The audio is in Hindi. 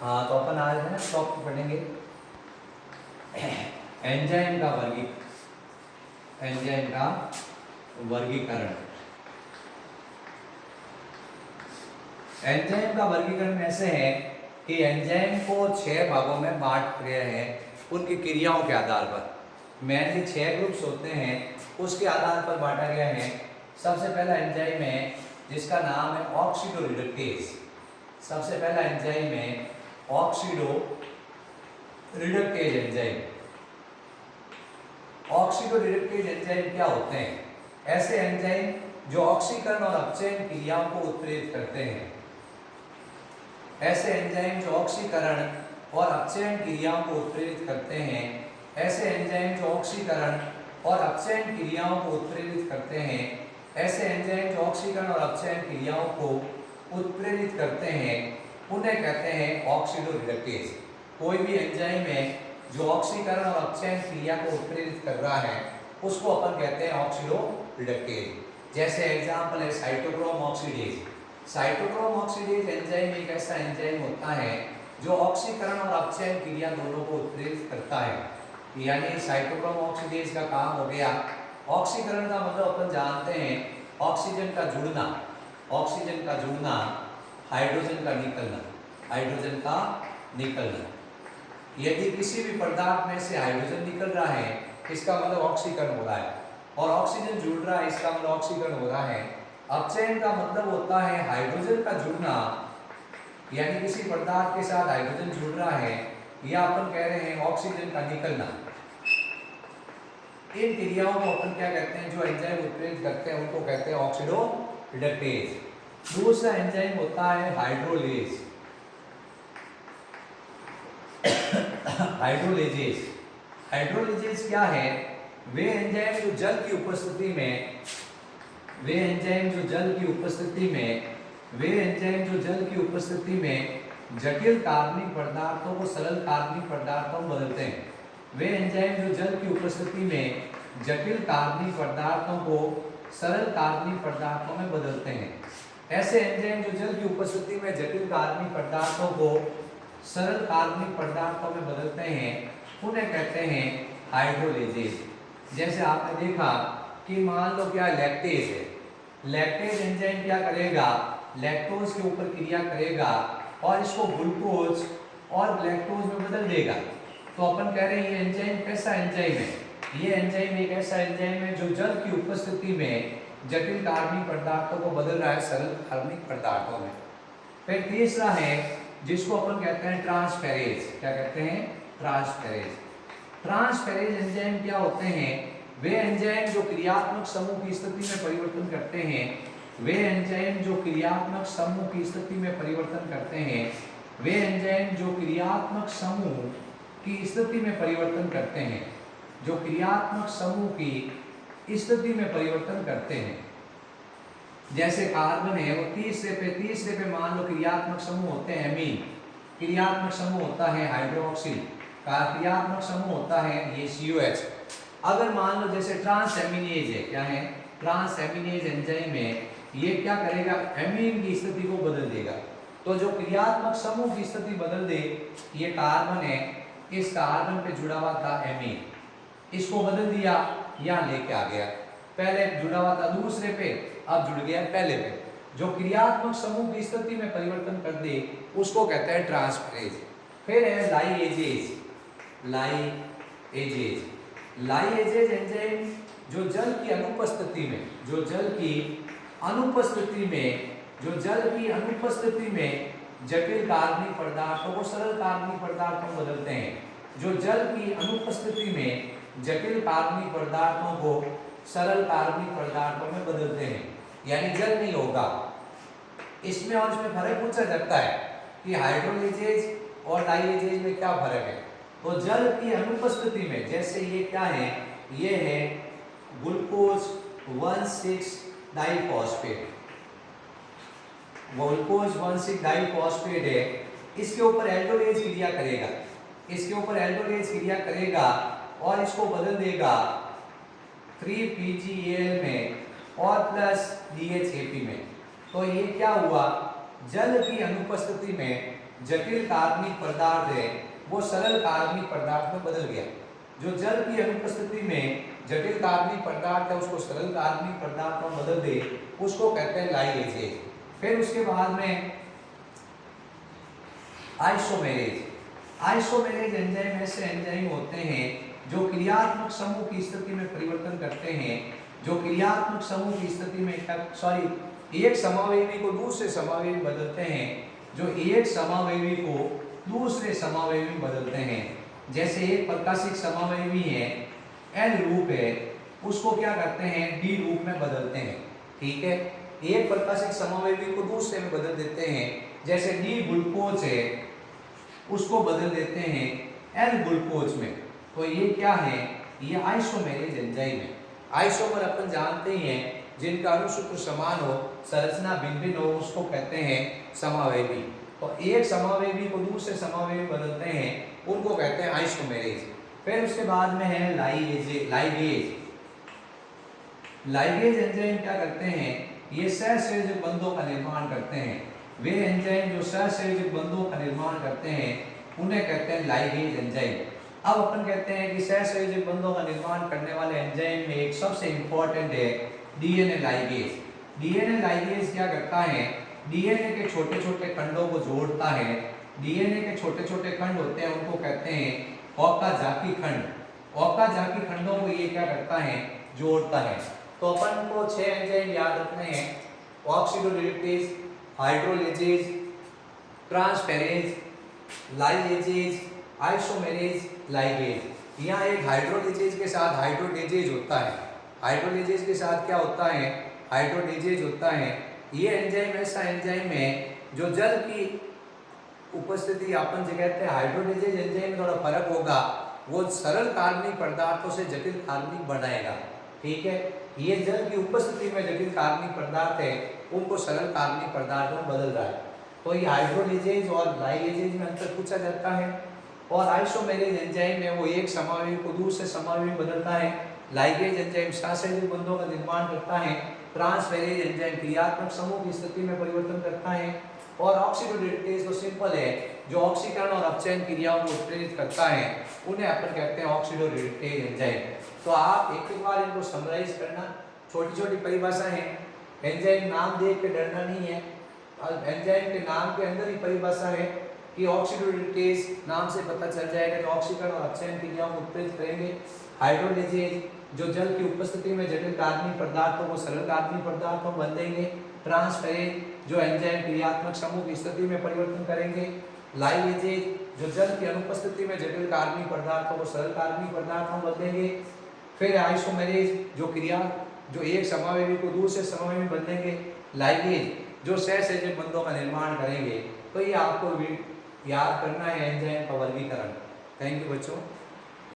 हाँ, तो अपन आज है ना टॉपिक पढ़ेंगे एंजाइम का वर्गीकरण। एंजाइम का वर्गीकरण ऐसे है कि एंजाइम को 6 भागों में बांट दिया है उनकी क्रियाओं के आधार पर। मेनली 6 ग्रुप्स होते हैं, उसके आधार पर बांटा गया है। सबसे पहला एंजाइम है जिसका नाम है ऑक्सीडो रिडक्टेज। सबसे पहला एंजाइम है oxido reductase enzyme. Oxido reductase enzyme क्या होते हैं? ऐसे एंजाइम जो ऑक्सीकरण और अपचयन क्रियाओं को उत्प्रेरित करते हैं। ऐसे एंजाइम जो ऑक्सीकरण और अपचयन क्रियाओं को उत्प्रेरित करते हैं। ऐसे एंजाइम जो ऑक्सीकरण और अपचयन क्रियाओं को उत्प्रेरित करते हैं। ऐसे एंजाइम जो ऑक्सीकरण और अपचयन क्रियाओं को उत्प्रेरित करते हैं उन्हें कहते हैं ऑक्सीडो रिडक्टेज। कोई भी एंजाइम है जो ऑक्सीकरण और अपचयन क्रिया को उत्प्रेरित कर रहा है उसको अपन कहते हैं ऑक्सीडो रिडक्टेज। जैसे एग्जांपल है cytochrome oxidase. Cytochrome oxidase enzyme एक ऐसा एंजाइम होता है जो ऑक्सीकरण और अपचयन क्रिया दोनों को उत्प्रेरित करता है। यानी साइटोक्रोम ऑक्सीडेज का काम हो गया। ऑक्सीकरण का मतलब अपन जानते हैं ऑक्सीजन का जुड़ना, ऑक्सीजन का जुड़ना, हाइड्रोजन का निकलना, हाइड्रोजन का निकलना। यदि किसी भी पदार्थ में से हाइड्रोजन निकल रहा है इसका मतलब ऑक्सीकरण हो रहा है, और ऑक्सीजन जुड़ रहा है इसका मतलब ऑक्सीकरण हो रहा है। अपचयन का मतलब होता है हाइड्रोजन का जुड़ना, यानी किसी पदार्थ के साथ हाइड्रोजन जुड़ रहा है, या अपन कह रहे हैं ऑक्सीजन का निकलना। इन क्रियाओं को अपन क्या कहते हैं? जो एंजाइम उत्प्रेरित करते हैं उनको कहते हैं ऑक्सीडो रिडक्टेज। दूसरा एंजाइम होता है हाइड्रोलेज। हाइड्रोलेजेस। हाइड्रोलेजेस क्या है? वे एंजाइम जो जल की उपस्थिति में वे एंजाइम जो जल की उपस्थिति में जटिल कार्बनिक पदार्थों को सरल कार्बनिक पदार्थों में बदलते हैं। वे एंजाइम जो जल की उपस्थिति में जटिल कार्बनिक पदार्थों को सरल कार्बनिक पदार्थों में बदलते हैं। ऐसे एंजाइम जो जल की उपस्थिति में जटिल कार्बनिक पदार्थों को सरल कार्बनिक पदार्थों में बदलते हैं उन्हें कहते हैं हाइड्रोलेजेस। जैसे आपने देखा कि मान लो क्या लैक्टेज है। लैक्टेज एंजाइम क्या करेगा? लैक्टोज के ऊपर क्रिया करेगा और इसको ग्लूकोज और लैक्टोज में बदल देगा। तो अपन कह रहे हैं ये एंजाइम कैसा एंजाइम है? ये एंजाइम एक ऐसा एंजाइम है जो जल की उपस्थिति में जटिल कार्बनिक पदार्थों को बदल रहा है सरल कार्बनिक पदार्थों में। फिर तीसरा है जिसको अपन कहते हैं ट्रांसफेरेज। क्या कहते हैं? ट्रांसफेरेज। ट्रांसफेरेज एंजाइम क्या होते हैं? वे एंजाइम जो क्रियात्मक समूह की स्थिति में परिवर्तन करते हैं। वे एंजाइम जो क्रियात्मक समूह की स्थिति में परिवर्तन करते हैं। वे एंजाइम जो क्रियात्मक समूह की स्थिति में परिवर्तन करते हैं। जो क्रियात्मक समूह की स्थिति में परिवर्तन करते हैं। जैसे कार्बन है वो तीसरे पे मान लो क्रियात्मक समूह होते हैं एमीन, क्रियात्मक समूह होता है हाइड्रोक्सिल का, क्रियात्मक समूह होता है ये COH। अगर मान लो जैसे ट्रांस एमिनेज है, क्या है? ट्रांस एमिनेज एंजाइम है, ये क्या करेगा? एमीन की स्थिति को बदल देगा। तो जो क्रियात्मक समूह की स्थिति बदल दे, ये कार्बन है, इस कार्बन पे जुड़ा हुआ था एमीन, इसको बदल दिया, यहाँ लेके आ गया। पहले जुड़ा हुआ था दूसरे पे, अब जुड़ गया पहले पे। जो क्रियात्मक समूह की स्थिति में परिवर्तन कर दे उसको कहते हैं ट्रांसफेरेज। फिर है लाइएजेज। लाइएजेज एंजाइम जो जल की अनुपस्थिति में जटिल कार्बनिक पदार्थों को सरल कार्बनिक पदार्थों में बदलते हैं। जो जल की अनुपस्थिति में जटिल कार्बनिक पदार्थों को सरल कार्बनिक पदार्थों में बदलते हैं, यानी जल नहीं होगा। इसमें और इसमें फर्क पूछा जाता है कि हाइड्रोलेजेज और लाइएजेज में क्या फर्क है। तो जल की अनुपस्थिति में, जैसे ये क्या है? ये है ग्लूकोज 1,6 डाइफॉस्फेट। ग्लूकोज 1,6 डाइफॉस्फेट है, इसके ऊपर एल्डोलेज क्रिया करेगा, और इसको बदल देगा 3PgAl में और प्लस DHAP में। तो ये क्या हुआ? जल की अनुपस्थिति में जटिल कार्बनिक पदार्थ है वो सरल कार्बनिक पदार्थ में बदल गया। जो जल की अनुपस्थिति में जटिल कार्बनिक पदार्थ है उसको सरल कार्बनिक पदार्थ में बदल दे उसको कहते हैं लाइगेज। फिर उसके बाद में आइसोमेरेज। आइसोमेरेज एंजाइम ऐसे एंजाइम होते हैं जो क्रियात्मक समूह की स्थिति में परिवर्तन करते हैं। जो क्रियात्मक समूह की स्थिति में एक समावेवी को दूसरे समावेवी बदलते हैं। जो एक समावेवी को दूसरे समावेवी बदलते हैं। जैसे एक प्रकाशिक समावेवी है एल रूप है उसको क्या करते हैं डी रूप में बदलते हैं। ठीक है, एक प्रकाशिक समावेवी को दूसरे में बदल देते हैं। जैसे डी ग्लूकोज है उसको बदल देते हैं एल ग्लूकोज में। तो ये क्या है, ये आइसोमेरेज एंजाइम है। आइसोमर अपन जानते ही हैं जिनका अणुसूत्र समान हो संरचना भिन्न भिन्न हो उसको कहते हैं समावेवी। तो एक समावेवी को दूसरे समावेवी बदलते हैं उनको कहते हैं आइसोमेरेज। फिर उसके बाद में है लाइगेज। लाइगेज एंजाइम क्या करते हैं, ये सहसंयोजक बंधों का निर्माण करते हैं। वे एंजाइम जो सहसंयोजक बंधों का निर्माण करते हैं उन्हें कहते हैं लाइगेज एंजाइम। अब अपन कहते हैं कि सहसंयोजक बंधों का निर्माण करने वाले एंजाइम में एक सबसे इंपॉर्टेंट है डीएनए लाइगेज। डीएनए लाइगेज क्या करता है, डीएनए के छोटे छोटे खंडों को जोड़ता है। डीएनए के छोटे छोटे खंड होते हैं उनको कहते हैं ओकाजाकी खंड। ओकाजाकी खंडों को ये क्या करता है, जोड़ता है। तो अपन को 6 एंजाइम याद रखने हैं, ऑक्सीडोरिडेज, हाइड्रोलेजेज, ट्रांसफेरेज, लाइगेजेज, आइसोमेरेज, लाइगेज। यहाँ एक हाइड्रोलेजेज के साथ हाइड्रोडेजेज होता है। हाइड्रोलेजेज के साथ क्या होता है, हाइड्रोडेजेज होता है। ये एंजाइम ऐसा एंजाइम है जो जल की उपस्थिति अपन जो कहते हैं हाइड्रोडेजेज एंजाइम में थोड़ा फर्क होगा, वो सरल कार्बनिक पदार्थों से जटिल कार्बनिक बनाएगा। ठीक है, ये जल की उपस्थिति में जटिल कार्बनिक पदार्थ है उनको सरल कार्बनिक पदार्थों में बदल रहा है। तो ये हाइड्रोलेजेज और लाइगेजेज में अंतर पूछा जाता है। और आइसोमेरेज एंजाइम है वो एक समावेवी को दूसरे समावेवी बदलता है। लाइगेज एंजाइम सहसंयोजक बंधों का निर्माण करता है। ट्रांसफेरेज एंजाइम क्रियात्मक समूह की स्थिति में परिवर्तन करता है। और ऑक्सीडोरेडेज तो सिंपल है, जो ऑक्सीकरण और अपचयन क्रियाओं को उत्प्रेरित करता है उन्हें अपन कहते हैं ऑक्सीडोरेडेज एंजाइम। तो आप एक बार इनको समराइज करना, छोटी छोटी परिभाषाएं हैं। एंजाइम नाम देख के डरना नहीं है, एंजाइम के नाम के अंदर ही परिभाषा है कि ऑक्सीडोरेडेज नाम से पता चल जाएगा जो ऑक्सीकरण और अपचयन क्रियाओं को उत्प्रेरित करेंगे। हाइड्रोलेजेज जो जल की उपस्थिति में जटिल कार्बनिक पदार्थों को सरल कार्बनिक पदार्थों में बदलेंगे। ट्रांसफेरेज जो एंजाइम क्रियात्मक समूह की स्थिति में परिवर्तन करेंगे। लाइगेजेज जो जल की अनुपस्थिति में जटिल कार्बनिक पदार्थों को सरल कार्बनिक पदार्थों में बदलेंगे। फिर आइसोमेरेज जो एक समावेवी को दूसरे समावेवी बदलेंगे। लाइगेज जो सहसंयोजक बंधों का निर्माण करेंगे। तो ये आपको याद करना है एंजाइम का वर्गीकरण। थैंक यू बच्चों।